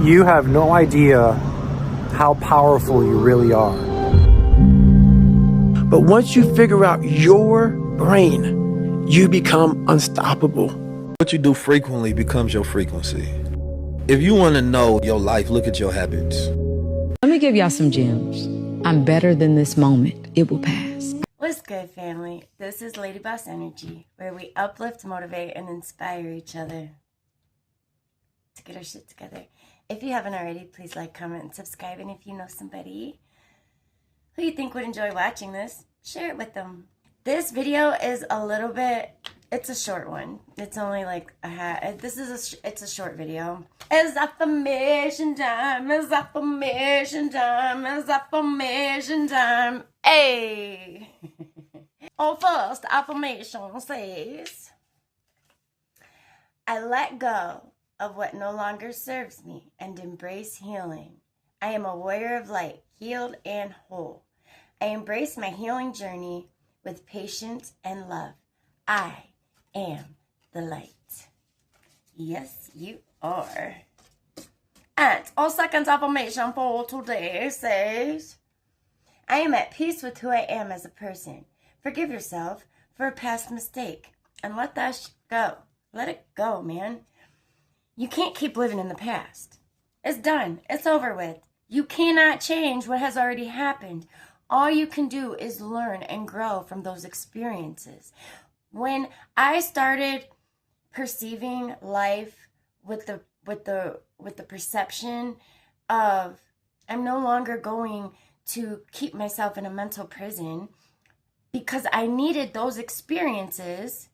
You have no idea how powerful you really are. But once you figure out your brain, you become unstoppable. What you do frequently becomes your frequency. If you want to know your life, look at your habits. Let me give y'all some gems. I'm better than this moment. It will pass. What's good, family? This is Lady Boss Energy, where we uplift, motivate, and inspire each other to get our shit together. If you haven't already, please like, comment, and subscribe. And if you know somebody who you think would enjoy watching this, share it with them. This video is a little bit, it's a short one. It's only like it's a short video. It's affirmation time, it's affirmation time, it's affirmation time. Hey! Our first affirmation says, I let go of what no longer serves me and embrace healing. I am a warrior of light, healed and whole. I embrace my healing journey with patience and love. I am the light. Yes, you are. And our second affirmation for today says, I am at peace with who I am as a person. Forgive yourself for a past mistake and let that go. Let it go, man. You can't keep living in the past. It's done. It's over with. You cannot change what has already happened. All you can do is learn and grow from those experiences. When I started perceiving life with the perception of I'm no longer going to keep myself in a mental prison, because I needed those experiences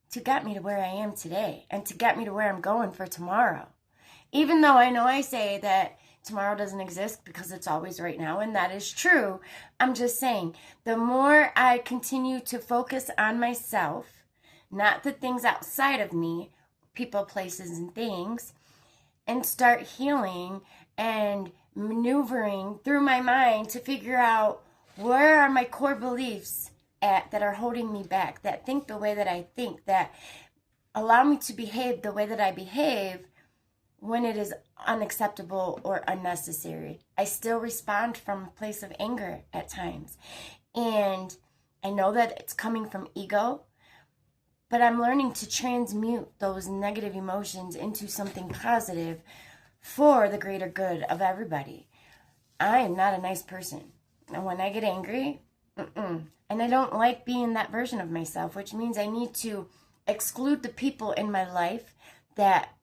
to get me to where I am today and to get me to where I'm going for tomorrow. Even though I know I say that tomorrow doesn't exist because it's always right now, and that is true, I'm just saying, the more I continue to focus on myself, not the things outside of me, people, places, and things, and start healing and maneuvering through my mind to figure out where are my core beliefs at that are holding me back, that think the way that I think, that allow me to behave the way that I behave when it is unacceptable or unnecessary. I still respond from a place of anger at times. And I know that it's coming from ego, but I'm learning to transmute those negative emotions into something positive for the greater good of everybody. I am not a nice person. And when I get angry, and I don't like being that version of myself, which means I need to exclude the people in my life that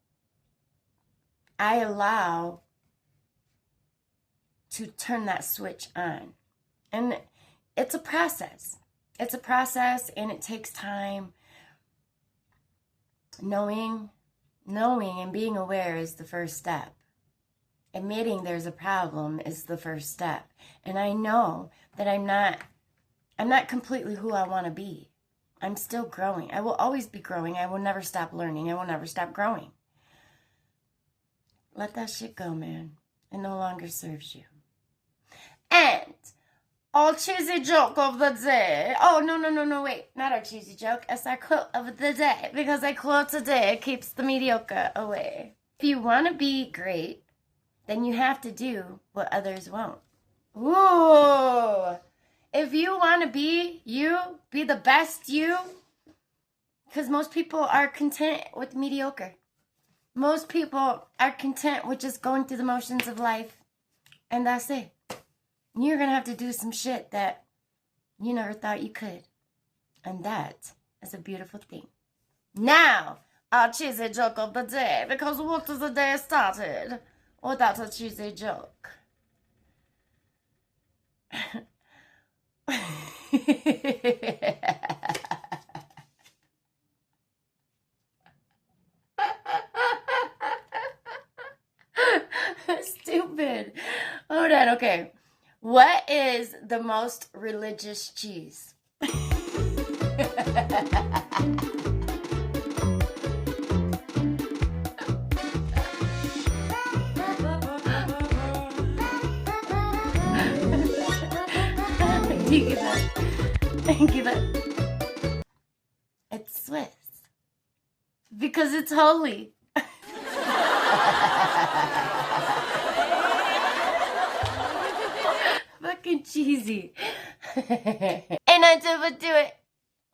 I allow to turn that switch on. And it's a process. It's a process, and it takes time. Knowing and being aware is the first step. Admitting there's a problem is the first step. And I know that I'm not completely who I want to be. I'm still growing. I will always be growing. I will never stop learning. I will never stop growing. Let that shit go, man. It no longer serves you. And our cheesy joke of the day. Oh, no, wait. Not our cheesy joke. It's our quote of the day. Because a quote today keeps the mediocre away. If you want to be great, then you have to do what others won't. Ooh. If you want to be you, be the best you. Because most people are content with mediocre. Most people are content with just going through the motions of life. And that's it. You're going to have to do some shit that you never thought you could. And that is a beautiful thing. Now, our cheesy joke of the day. Because what does the day started without a cheesy joke? Stupid. Hold on, okay. What is the most religious cheese? Do you get that? Give it. It's Swiss. Because it's holy. cheesy. And on top of it,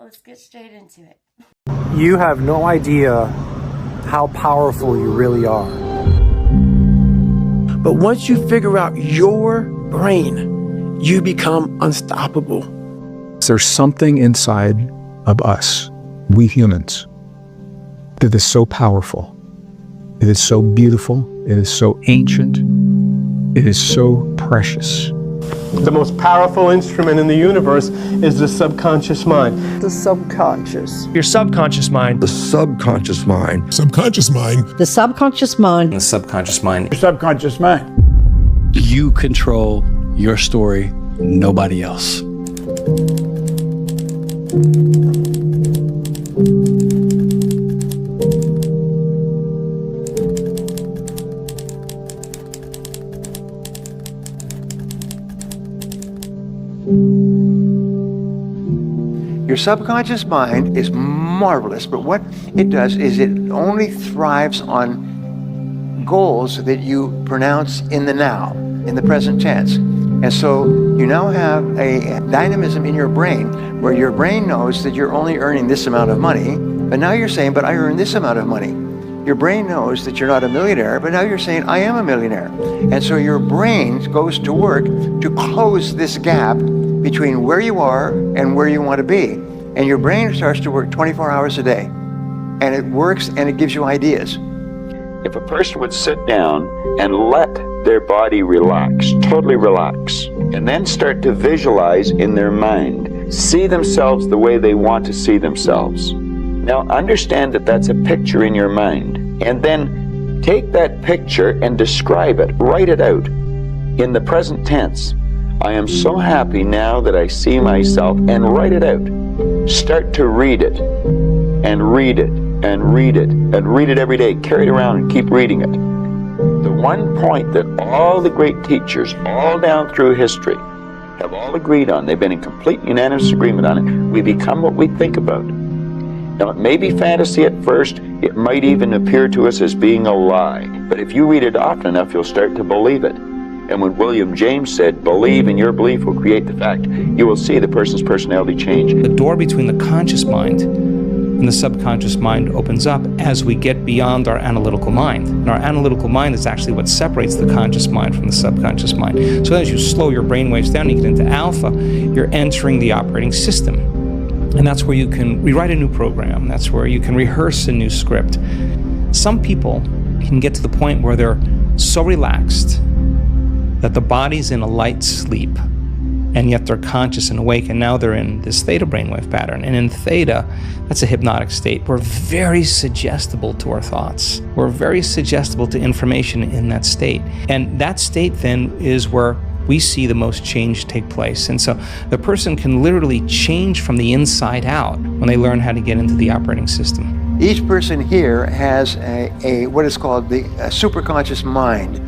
let's get straight into it. You have no idea how powerful you really are. But once you figure out your brain, you become unstoppable. There's something inside of us, we humans, that is so powerful. It is so beautiful. It is so ancient. It is so precious. The most powerful instrument in the universe is the subconscious mind. The subconscious. Your subconscious mind. The subconscious mind. Subconscious mind. The subconscious mind. The subconscious mind. Your subconscious mind. You control your story, nobody else. Your subconscious mind is marvelous, but what it does is it only thrives on goals that you pronounce in the now, in the present tense. And so you now have a dynamism in your brain where your brain knows that you're only earning this amount of money, but now you're saying, but I earn this amount of money. Your brain knows that you're not a millionaire, but now you're saying, I am a millionaire. And so your brain goes to work to close this gap between where you are and where you want to be. And your brain starts to work 24 hours a day. And it works and it gives you ideas. If a person would sit down and let their body relax, totally relax, and then start to visualize in their mind, see themselves the way they want to see themselves. Now understand that that's a picture in your mind, and then take that picture and describe it, write it out in the present tense. I am so happy now that I see myself, and write it out. Start to read it, and read it, and read it, and read it every day. Carry it around and keep reading it. The one point that all the great teachers, all down through history, have all agreed on, they've been in complete unanimous agreement on it, we become what we think about. Now, it may be fantasy at first, it might even appear to us as being a lie, but if you read it often enough, you'll start to believe it. And when William James said, believe and your belief will create the fact, you will see the person's personality change. The door between the conscious mind and the subconscious mind opens up as we get beyond our analytical mind. And our analytical mind is actually what separates the conscious mind from the subconscious mind. So as you slow your brain waves down, you get into alpha, you're entering the operating system. And that's where you can rewrite a new program. That's where you can rehearse a new script. Some people can get to the point where they're so relaxed that the body's in a light sleep, and yet they're conscious and awake, and now they're in this theta brainwave pattern. And in theta, that's a hypnotic state. We're very suggestible to our thoughts. We're very suggestible to information in that state. And that state then is where we see the most change take place. And so the person can literally change from the inside out when they learn how to get into the operating system. Each person here has a what is called the superconscious mind.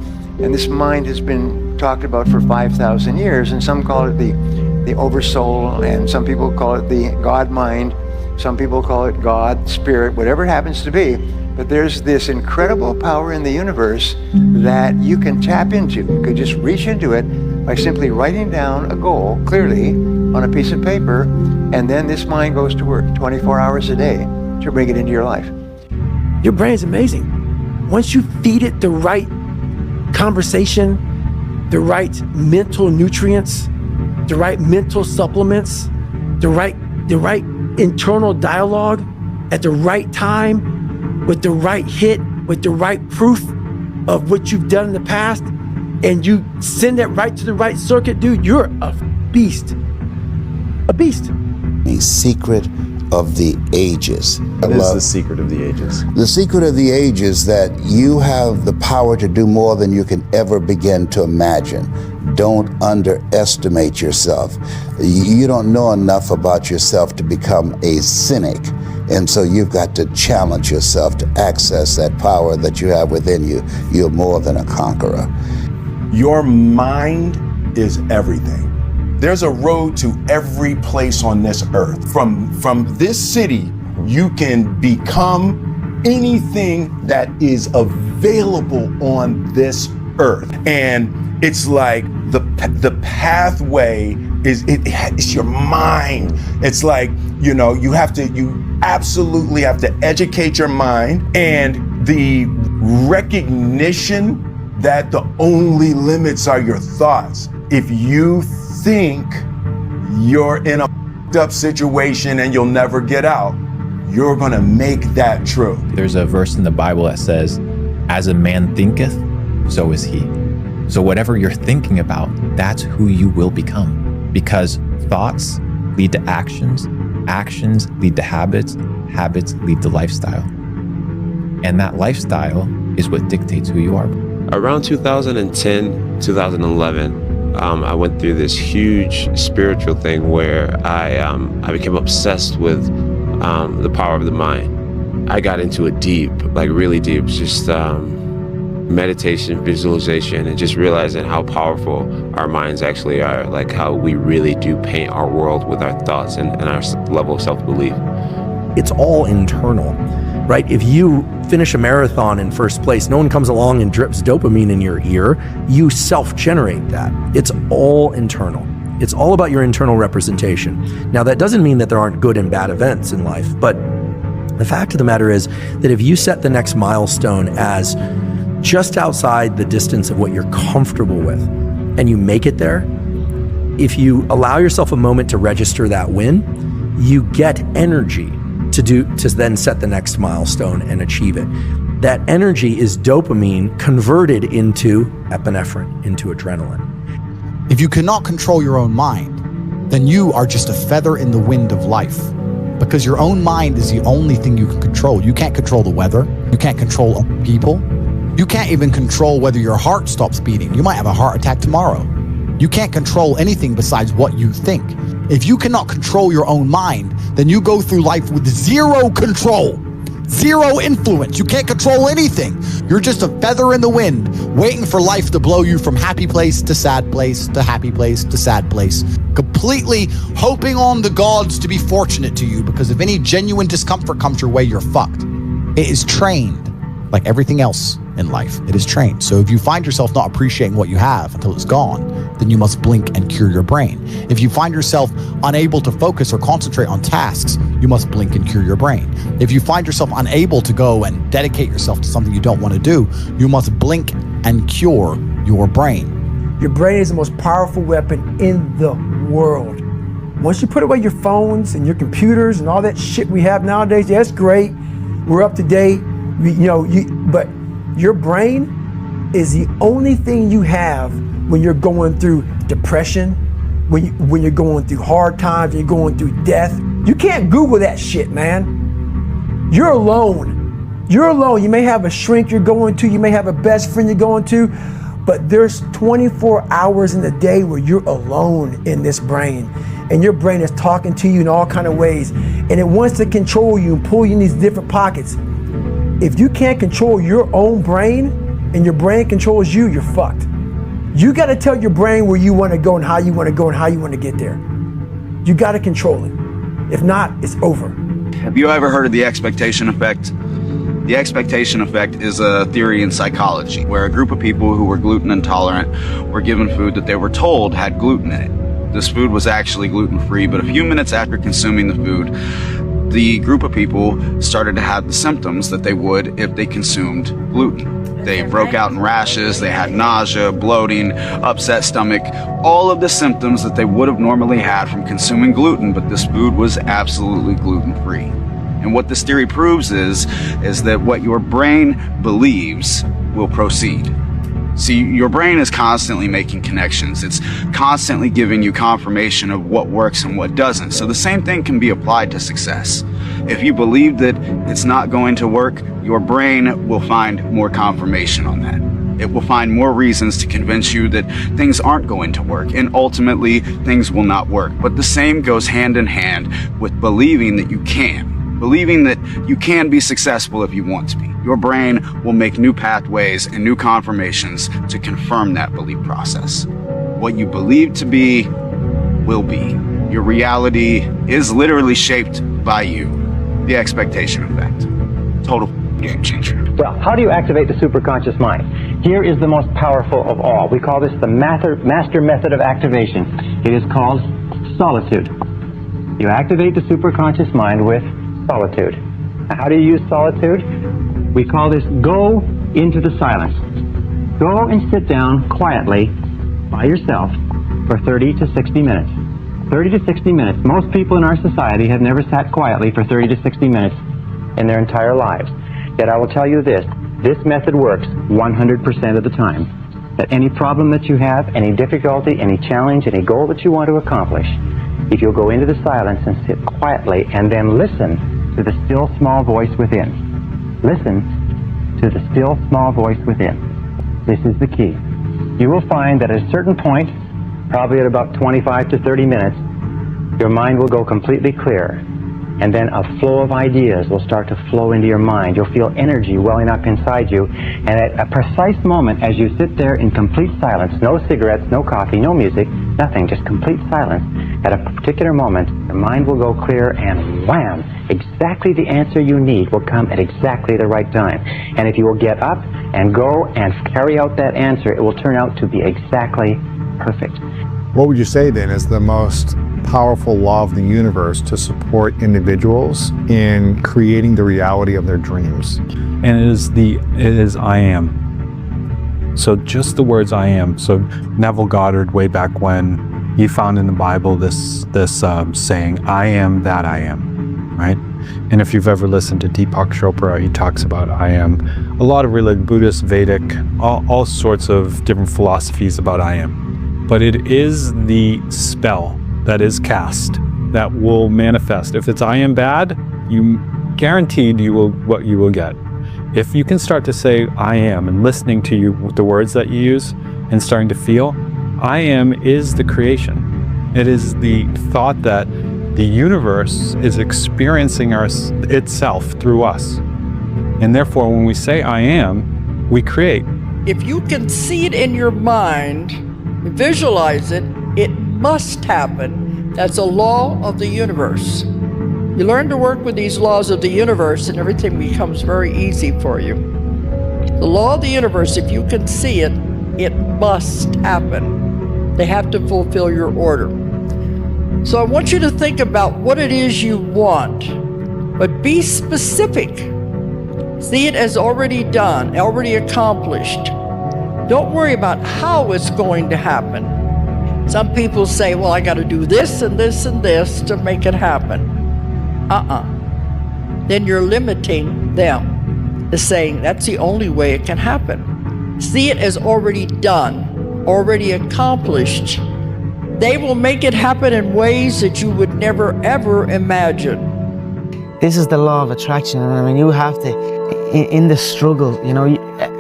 And this mind has been talked about for 5,000 years, and some call it the oversoul, and some people call it the God mind, some people call it God, spirit, whatever it happens to be. But there's this incredible power in the universe that you can tap into. You could just reach into it by simply writing down a goal clearly on a piece of paper, and then this mind goes to work 24 hours a day to bring it into your life. Your brain's amazing. Once you feed it the right conversation, the right mental nutrients, the right mental supplements, the right internal dialogue at the right time, with the right hit, with the right proof of what you've done in the past, and you send that right to the right circuit, dude, you're a beast. A beast. A secret of the ages. What is the secret of the ages? The secret of the ages that you have the power to do more than you can ever begin to imagine. Don't underestimate yourself. You don't know enough about yourself to become a cynic. And so you've got to challenge yourself to access that power that you have within you. You're more than a conqueror. Your mind is everything. There's a road to every place on this earth. From this city, you can become anything that is available on this earth. And it's like the pathway it's your mind. It's like, you absolutely have to educate your mind, and the recognition that the only limits are your thoughts. If you think you're in a up situation and you'll never get out, you're gonna make that true. There's a verse in the Bible that says, as a man thinketh, so is he. So whatever you're thinking about, that's who you will become. Because thoughts lead to actions, actions lead to habits, habits lead to lifestyle. And that lifestyle is what dictates who you are. Around 2010, 2011, I went through this huge spiritual thing where I became obsessed with the power of the mind. I got into it deep, like really deep, just meditation, visualization, and just realizing how powerful our minds actually are, like how we really do paint our world with our thoughts and our level of self-belief. It's all internal, right? If you finish a marathon in first place, no one comes along and drips dopamine in your ear. You self-generate that. It's all internal. It's all about your internal representation. Now, that doesn't mean that there aren't good and bad events in life, but the fact of the matter is that if you set the next milestone as just outside the distance of what you're comfortable with, and you make it there, if you allow yourself a moment to register that win, you get energy to then set the next milestone and achieve it. That energy is dopamine converted into epinephrine, into adrenaline. If you cannot control your own mind, then you are just a feather in the wind of life, because your own mind is the only thing you can control. You can't control the weather. You can't control people. You can't even control whether your heart stops beating. You might have a heart attack tomorrow. You can't control anything besides what you think. If you cannot control your own mind, then you go through life with zero control, zero influence. You can't control anything. You're just a feather in the wind, waiting for life to blow you from happy place to sad place to happy place to sad place, completely hoping on the gods to be fortunate to you, because if any genuine discomfort comes your way, you're fucked. It is trained. Like everything else in life, it is trained. So if you find yourself not appreciating what you have until it's gone, then you must blink and cure your brain. If you find yourself unable to focus or concentrate on tasks, you must blink and cure your brain. If you find yourself unable to go and dedicate yourself to something you don't want to do, you must blink and cure your brain. Your brain is the most powerful weapon in the world. Once you put away your phones and your computers and all that shit we have nowadays, yeah, it's great. We're up to date. But your brain is the only thing you have when you're going through depression, when you're going through hard times, when you're going through death. You can't Google that shit, man. You're alone. You're alone. You may have a shrink you're going to, you may have a best friend you're going to, but there's 24 hours in the day where you're alone in this brain. And your brain is talking to you in all kinds of ways. And it wants to control you and pull you in these different pockets. If you can't control your own brain and your brain controls you, you're fucked. You got to tell your brain where you want to go and how you want to go and how you want to get there. You got to control it. If not, it's over. Have you ever heard of the expectation effect? The expectation effect is a theory in psychology where a group of people who were gluten intolerant were given food that they were told had gluten in it. This food was actually gluten-free, but a few minutes after consuming the food, the group of people started to have the symptoms that they would if they consumed gluten. They broke out in rashes, they had nausea, bloating, upset stomach, all of the symptoms that they would have normally had from consuming gluten, but this food was absolutely gluten-free. And what this theory proves is that what your brain believes will proceed. See, your brain is constantly making connections. It's constantly giving you confirmation of what works and what doesn't. So the same thing can be applied to success. If you believe that it's not going to work, your brain will find more confirmation on that. It will find more reasons to convince you that things aren't going to work, and ultimately things will not work. But the same goes hand in hand with believing that you can. Believing that you can be successful if you want to be. Your brain will make new pathways and new confirmations to confirm that belief process. What you believe to be will be. Your reality is literally shaped by you. The expectation effect. Total game changer. Well, how do you activate the superconscious mind? Here is the most powerful of all. We call this the master method of activation. It is called solitude. You activate the superconscious mind with solitude. Now, how do you use solitude? We call this go into the silence. Go and sit down quietly by yourself for 30 to 60 minutes. 30 to 60 minutes. Most people in our society have never sat quietly for 30 to 60 minutes in their entire lives. Yet I will tell you this method works 100% of the time. That any problem that you have, any difficulty, any challenge, any goal that you want to accomplish, if you'll go into the silence and sit quietly and then listen to the still small voice within. Listen to the still small voice within. This is the key. You will find that at a certain point, probably at about 25 to 30 minutes, your mind will go completely clear. And then a flow of ideas will start to flow into your mind. You'll feel energy welling up inside you. And at a precise moment, as you sit there in complete silence, no cigarettes, no coffee, no music, nothing, just complete silence, at a particular moment, your mind will go clear and wham, exactly the answer you need will come at exactly the right time. And if you will get up and go and carry out that answer, it will turn out to be exactly perfect. What would you say then is the most powerful law of the universe to support individuals in creating the reality of their dreams? And it is I am. So just the words I am. So Neville Goddard, way back when, he found in the Bible this saying, I am that I am, right? And if you've ever listened to Deepak Chopra, he talks about I am. A lot of religion, Buddhist, Vedic, all sorts of different philosophies about I am. But it is the spell that is cast that will manifest. If it's I am bad, you guaranteed what you will get. If you can start to say I am and listening to you, the words that you use and starting to feel, I am is the creation. It is the thought that the universe is experiencing itself through us. And therefore, when we say I am, we create. If you can see it in your mind, visualize it, it must happen. That's a law of the universe. You learn to work with these laws of the universe and everything becomes very easy for you. The law of the universe, if you can see it, it must happen. They have to fulfill your order. So I want you to think about what it is you want, but be specific. See it as already done, already accomplished. Don't worry about how it's going to happen. Some people say, well, I got to do this and this and this to make it happen. Then you're limiting them to saying that's the only way it can happen. See it as already done, already accomplished. They will make it happen in ways that you would never, ever imagine. This is the law of attraction. I mean, you have to, in the struggle, you know,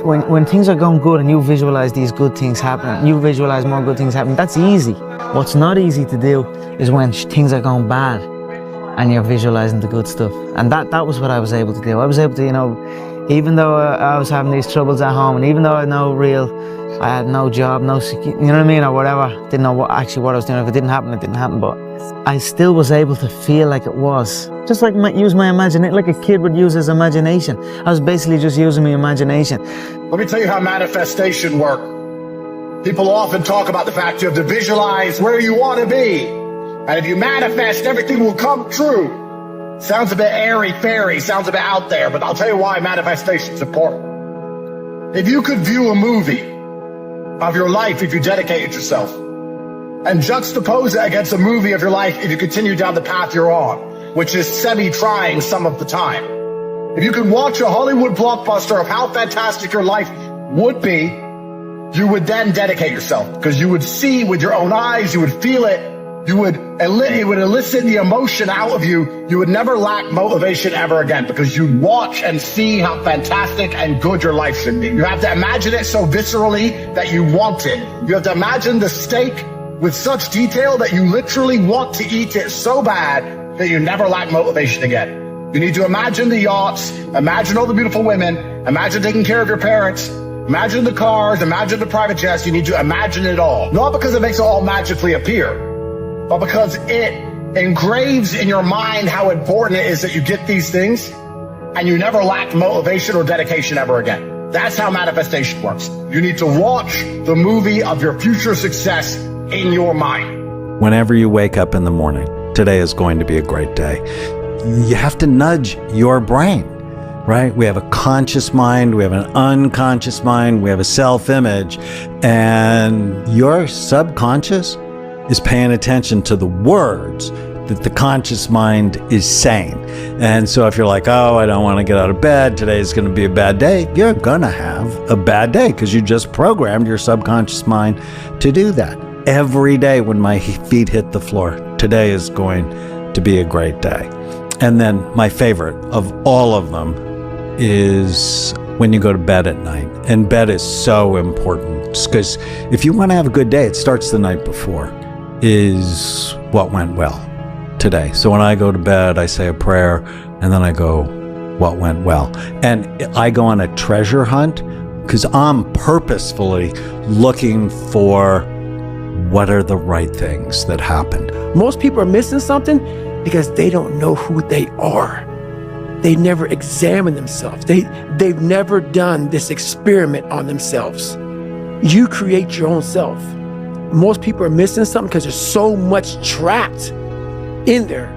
when things are going good and you visualize these good things happening, you visualize more good things happening, that's easy. What's not easy to do is when things are going bad and you're visualizing the good stuff. And that was what I was able to do. I was able to, you know, even though I was having these troubles at home, and even though I had no job, no security, you know what I mean, or whatever, didn't know what I was doing. If it didn't happen, it didn't happen, but I still was able to feel like it was. Just like use my imagination, like a kid would use his imagination. I was basically just using my imagination. Let me tell you how manifestation works. People often talk about the fact you have to visualize where you want to be. And if you manifest, everything will come true. Sounds a bit airy-fairy, sounds a bit out there, but I'll tell you why manifestation is important. If you could view a movie of your life if you dedicated yourself, and juxtapose it against a movie of your life if you continue down the path you're on, which is semi-trying some of the time. If you could watch a Hollywood blockbuster of how fantastic your life would be, you would then dedicate yourself, because you would see with your own eyes, you would feel it, it would elicit the emotion out of you. You would never lack motivation ever again, because you'd watch and see how fantastic and good your life should be. You have to imagine it so viscerally that you want it. You have to imagine the steak with such detail that you literally want to eat it so bad that you never lack motivation again. You need to imagine the yachts, imagine all the beautiful women, imagine taking care of your parents, imagine the cars, imagine the private jets. You need to imagine it all. Not because it makes it all magically appear, but because it engraves in your mind how important it is that you get these things. and you never lacked motivation or dedication ever again. That's how manifestation works. You need to watch the movie of your future success in your mind. Whenever you wake up in the morning, today is going to be a great day. You have to nudge your brain, right? We have a conscious mind, we have an unconscious mind, we have a self-image, and your subconscious is paying attention to the words that the conscious mind is saying. And so if you're like, oh, I don't want to get out of bed, today's going to be a bad day, you're going to have a bad day because you just programmed your subconscious mind to do that. Every day when my feet hit the floor, today is going to be a great day. And then my favorite of all of them is when you go to bed at night. And bed is so important because if you want to have a good day, it starts the night before, is what went well today. So when I go to bed, I say a prayer and then I go, what went well? And I go on a treasure hunt because I'm purposefully looking for what are the right things that happened. Most people are missing something because they don't know who they are. They never examine themselves. They've never done this experiment on themselves. You create your own self. Most people are missing something because there's so much trapped in there.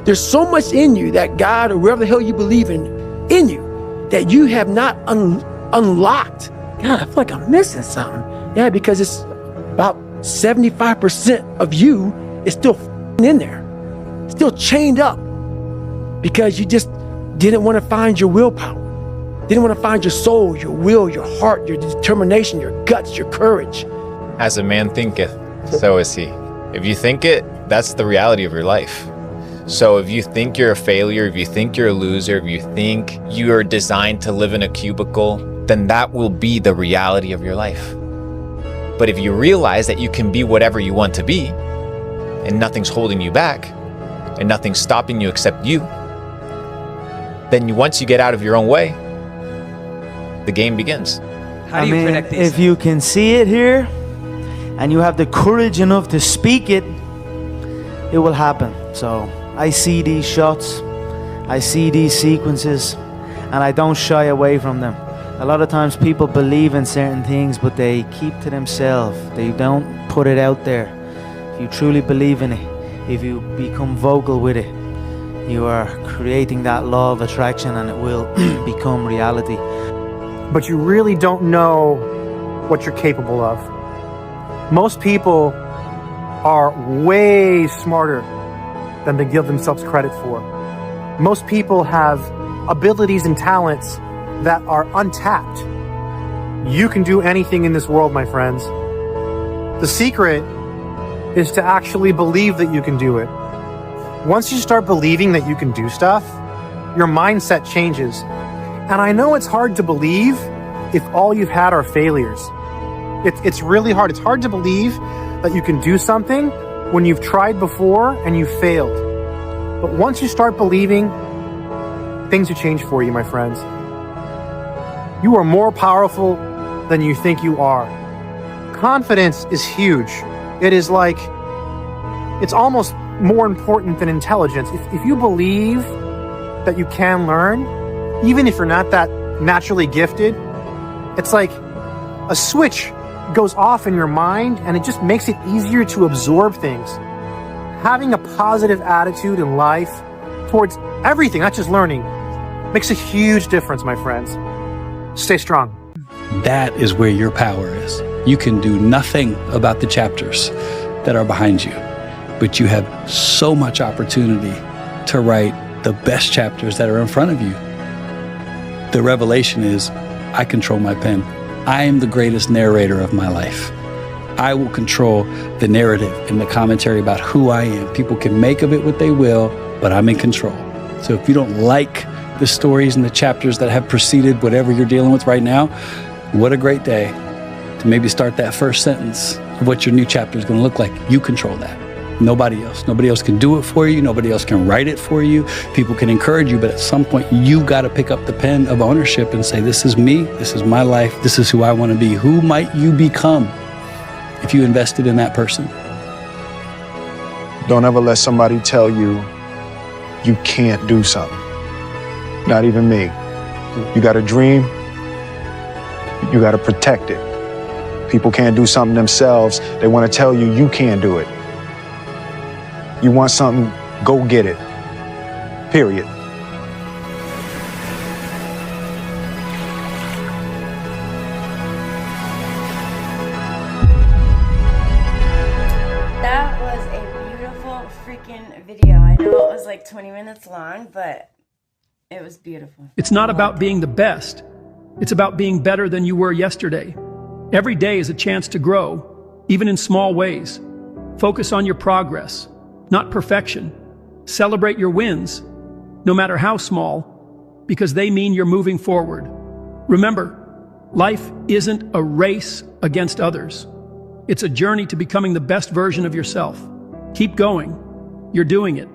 There's so much in you that God or wherever the hell you believe in you that you have not unlocked. God, I feel like I'm missing something. Yeah, because it's about 75% of you is still in there, still chained up because you just didn't want to find your willpower, didn't want to find your soul, your will, your heart, your determination, your guts, your courage. As a man thinketh, so is he. If you think it, that's the reality of your life. So if you think you're a failure, if you think you're a loser, if you think you are designed to live in a cubicle, then that will be the reality of your life. But if you realize that you can be whatever you want to be, and nothing's holding you back, and nothing's stopping you except you, then once you get out of your own way, the game begins. How do you predict these? If you can see it here, and you have the courage enough to speak it, it will happen. So I see these shots, I see these sequences, and I don't shy away from them. A lot of times people believe in certain things, but they keep to themselves. They don't put it out there. If you truly believe in it, if you become vocal with it, you are creating that law of attraction and it will become reality. But you really don't know what you're capable of. Most people are way smarter than they give themselves credit for. Most people have abilities and talents that are untapped. You can do anything in this world, my friends. The secret is to actually believe that you can do it. Once you start believing that you can do stuff, your mindset changes. And I know it's hard to believe if all you've had are failures. It's really hard. It's hard to believe that you can do something when you've tried before and you've failed. But once you start believing, things will change for you, my friends. You are more powerful than you think you are. Confidence is huge. It is like, it's almost more important than intelligence. If you believe that you can learn, even if you're not that naturally gifted, it's like a switch goes off in your mind and it just makes it easier to absorb things. Having a positive attitude in life towards everything, not just learning, makes a huge difference, my friends. Stay strong. That is where your power is. You can do nothing about the chapters that are behind you, but you have so much opportunity to write the best chapters that are in front of you. The revelation is, I control my pen. I am the greatest narrator of my life. I will control the narrative and the commentary about who I am. People can make of it what they will, but I'm in control. So if you don't like the stories and the chapters that have preceded whatever you're dealing with right now, what a great day to maybe start that first sentence of what your new chapter is going to look like. You control that. Nobody else. Nobody else can do it for you. Nobody else can write it for you. People can encourage you, but at some point you got to pick up the pen of ownership and say, this is me. This is my life. This is who I want to be. Who might you become if you invested in that person? Don't ever let somebody tell you you can't do something. not even me. You got a dream, you got to protect it. People can't do something themselves. They want to tell you you can't do it. You want something, go get it. Period. That was a beautiful freaking video. I know it was like 20 minutes long, but it was beautiful. It's not about being the best. It's about being better than you were yesterday. Every day is a chance to grow, even in small ways. Focus on your progress, not perfection. Celebrate your wins, no matter how small, because they mean you're moving forward. Remember, life isn't a race against others. It's a journey to becoming the best version of yourself. Keep going. You're doing it.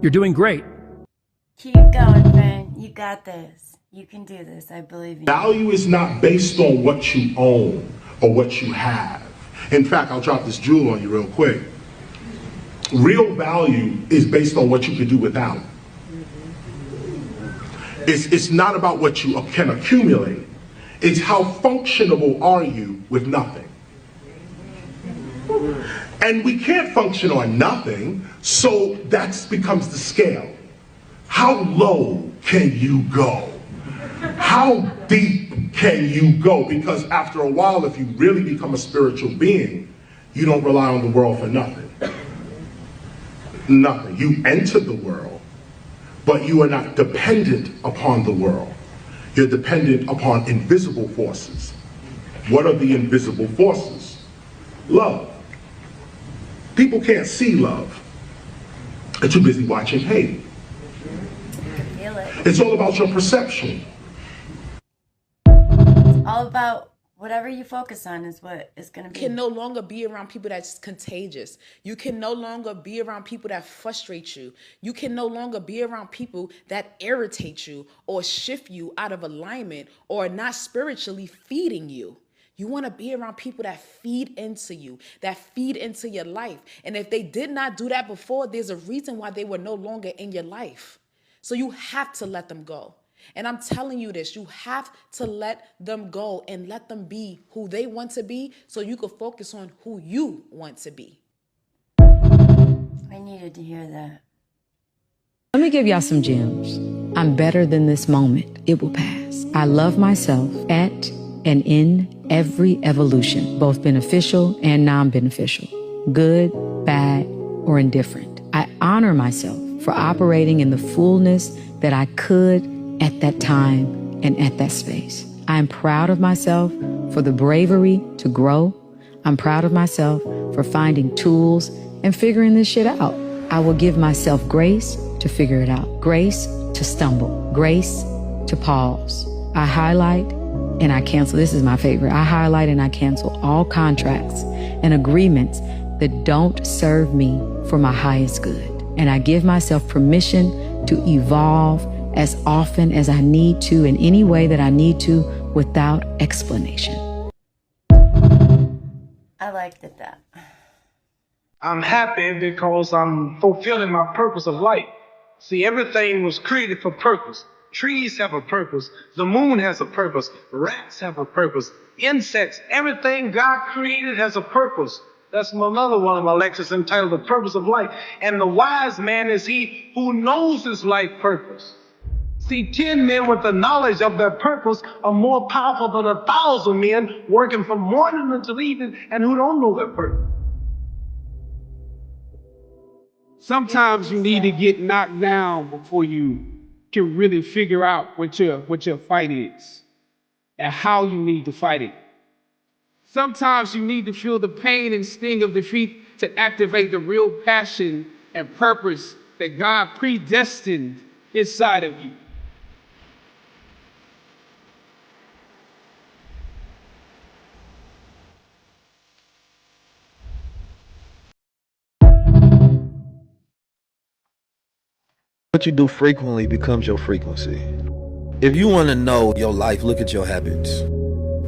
You're doing great. Keep going, man. You got this. You can do this. I believe in you. Value is not based on what you own or what you have. In fact, I'll drop this jewel on you real quick. Real value is based on what you can do without. It's not about what you can accumulate. It's how functionable are you with nothing. And we can't function on nothing, so that becomes the scale. How low can you go? How deep can you go? Because after a while, if you really become a spiritual being, you don't rely on the world for nothing. Nothing. You enter the world, but you are not dependent upon the world. You're dependent upon invisible forces. What are the invisible forces? Love. People can't see love. They're too busy watching hate. It's all about your perception. All about whatever you focus on is what is going to be. You can no longer be around people that's contagious. You can no longer be around people that frustrate you. You can no longer be around people that irritate you or shift you out of alignment or not spiritually feeding you. You want to be around people that feed into you, that feed into your life. And if they did not do that before, there's a reason why they were no longer in your life. So you have to let them go. And I'm telling you this, you have to let them go and let them be who they want to be so you can focus on who you want to be. I needed to hear that. Let me give y'all some gems. I'm better than this moment. It will pass. I love myself at and in every evolution, both beneficial and non-beneficial, good, bad, or indifferent. I honor myself for operating in the fullness that I could at that time and at that space. I am proud of myself for the bravery to grow. I'm proud of myself for finding tools and figuring this shit out. I will give myself grace to figure it out, grace to stumble, grace to pause. I highlight and I cancel. This is my favorite. I highlight and I cancel all contracts and agreements that don't serve me for my highest good. And I give myself permission to evolve as often as I need to in any way that I need to without explanation. I liked it that. I'm happy because I'm fulfilling my purpose of life. See, everything was created for purpose. Trees have a purpose. The moon has a purpose. Rats have a purpose. Insects, everything God created has a purpose. That's another one of my lectures entitled The Purpose of Life. And the wise man is he who knows his life purpose. See, 10 men with the knowledge of their purpose are more powerful than 1,000 men working from morning until evening and who don't know their purpose. Sometimes you need to get knocked down before you can really figure out what your fight is and how you need to fight it. Sometimes you need to feel the pain and sting of defeat to activate the real passion and purpose that God predestined inside of you. What you do frequently becomes your frequency. If you want to know your life, look at your habits.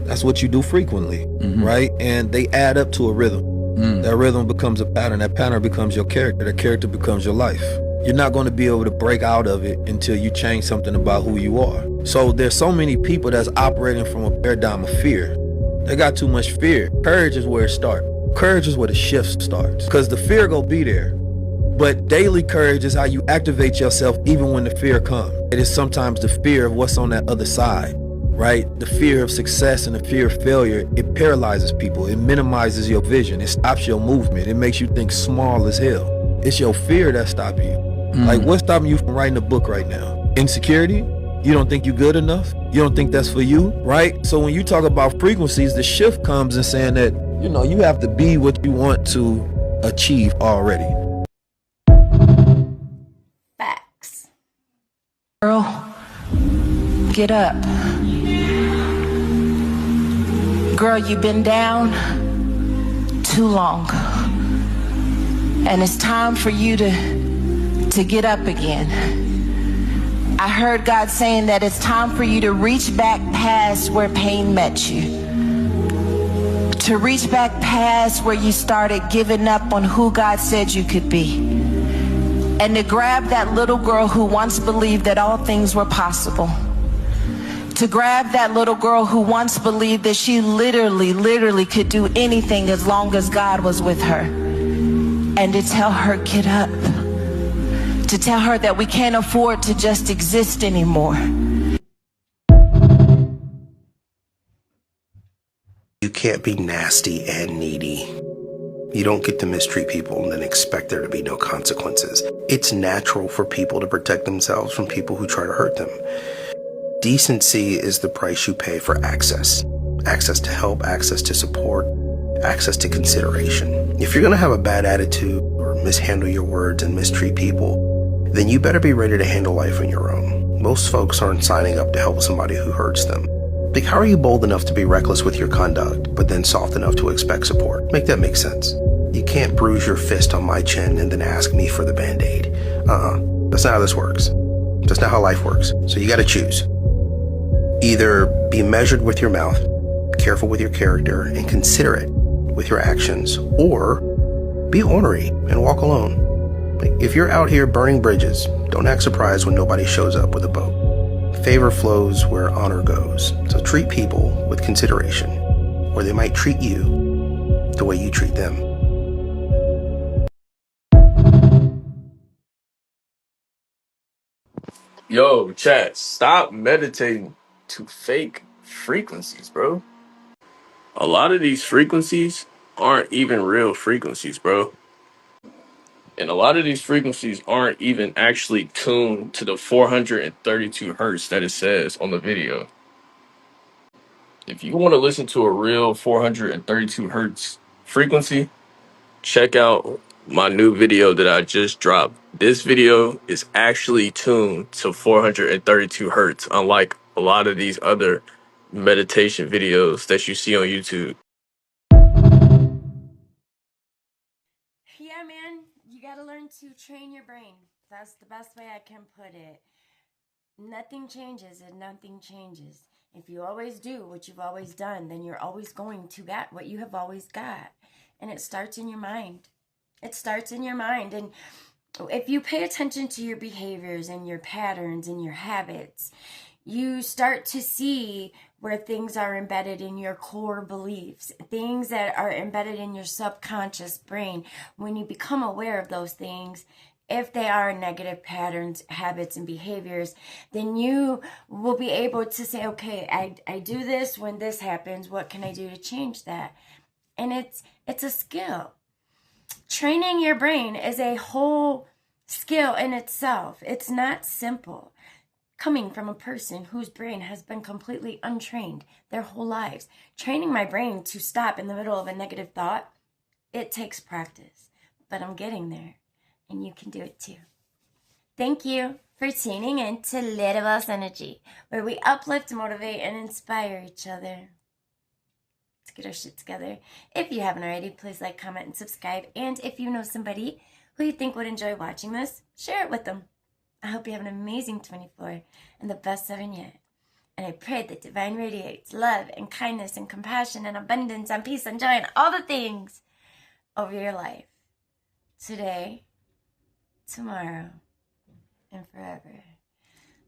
That's what you do frequently, right? And they add up to a rhythm. That rhythm becomes a pattern. That pattern becomes your character. That character becomes your life. you're not going to be able to break out of it until you change something about who you are. So there's so many people that's operating from a paradigm of fear. They got too much fear. Courage is where it starts. Courage is where the shift starts, because the fear gonna be there. But daily courage is how you activate yourself even when the fear comes. It is sometimes the fear of what's on that other side, right? The fear of success and the fear of failure, it paralyzes people. It minimizes your vision. It stops your movement. It makes you think small as hell. It's your fear that's stopping you. Like, what's stopping you from writing a book right now? Insecurity? You don't think you're good enough? You don't think that's for you, right? So when you talk about frequencies, the shift comes in saying that, you know, you have to be what you want to achieve already. Facts. Girl, get up. Girl, you've been down too long. And it's time for you to get up again. I heard God saying that it's time for you to reach back past where pain met you. To reach back past where you started giving up on who God said you could be. And to grab that little girl who once believed that all things were possible. To grab that little girl who once believed that she literally could do anything as long as God was with her. And to tell her, get up. To tell her that we can't afford to just exist anymore. You can't be nasty and needy. You don't get to mistreat people and then expect there to be no consequences. It's natural for people to protect themselves from people who try to hurt them. Decency is the price you pay for access. Access to help, access to support, access to consideration. If you're gonna have a bad attitude or mishandle your words and mistreat people, then you better be ready to handle life on your own. Most folks aren't signing up to help somebody who hurts them. Like, how are you bold enough to be reckless with your conduct, but then soft enough to expect support? Make that make sense. You can't bruise your fist on my chin and then ask me for the Band-Aid. That's not how this works. That's not how life works. So you gotta choose. Either be measured with your mouth, careful with your character, and considerate with your actions, or be ornery and walk alone. If you're out here burning bridges, don't act surprised when nobody shows up with a boat. Favor flows where honor goes. So treat people with consideration, or they might treat you the way you treat them. Yo, chat, stop meditating to fake frequencies, bro. A lot of these frequencies aren't even real frequencies, bro. And a lot of these frequencies aren't even actually tuned to the 432 hertz that it says on the video. If you want to listen to a real 432 hertz frequency, check out my new video that I just dropped. This video is actually tuned to 432 hertz, unlike a lot of these other meditation videos that you see on YouTube. Yeah, man, you gotta learn to train your brain. That's the best way I can put it. Nothing changes and nothing changes. If you always do what you've always done, then you're always going to get what you have always got. And it starts in your mind. It starts in your mind. And if you pay attention to your behaviors and your patterns and your habits, you start to see where things are embedded in your core beliefs, things that are embedded in your subconscious brain. When you become aware of those things, if they are negative patterns, habits, and behaviors, then you will be able to say, okay, I do this when this happens. What can I do to change that? And it's a skill. Training your brain is a whole skill in itself. It's not simple. Coming from a person whose brain has been completely untrained their whole lives, training my brain to stop in the middle of a negative thought, it takes practice. But I'm getting there, and you can do it too. Thank you for tuning in to Little Boss Energy, where we uplift, motivate, and inspire each other. Let's get our shit together. If you haven't already, please like, comment, and subscribe. And if you know somebody who you think would enjoy watching this, share it with them. I hope you have an amazing 24 and the best 7 yet. And I pray that divine radiates love and kindness and compassion and abundance and peace and joy and all the things over your life. Today, tomorrow, and forever.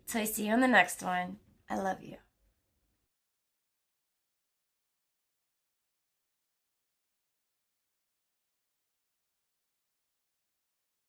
Till I see you on the next one, I love you.